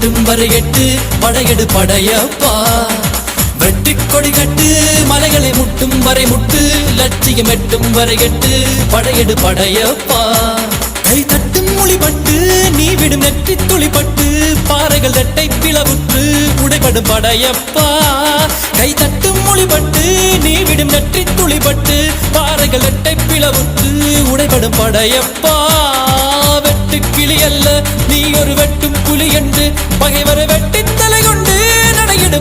எட்டும் வரை எட்டு படையெடு படையப்பா வெட்டி கொடி கட்டு மலைகளை முட்டும் வரை முட்டு லட்சியம் எட்டும் வரை எட்டு படையெடு படையப்பா கை தட்டும் மொழிபட்டு நீ விடும் நெற்றி துளிப்பட்டு பாறைகள் ரெட்டை பிளவுற்று உடைபடும் படையப்பா கை தட்டும் மொழிபட்டு நீ விடும் நெற்றி துளிப்பட்டு பாறைகள் ரெட்டை பிளவுற்று உடைபடும் படையப்பா வெட்டு கிளி அல்ல நீ ஒரு வெட்டும் புலி என்று பகைவரை வெட்டி தலை கொண்டு நடையிடு